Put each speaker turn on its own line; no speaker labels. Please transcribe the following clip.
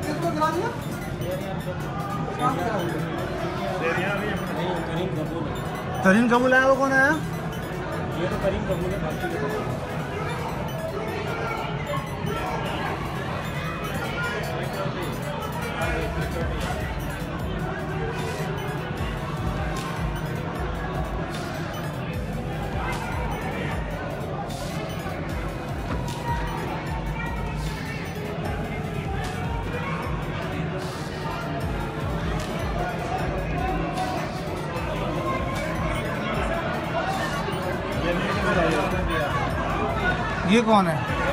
किसको गिरा दिया?
करीम कबूल आया, वो कौन आया?
ये तो करीम कबूल है, बाकी तो
ये कौन है?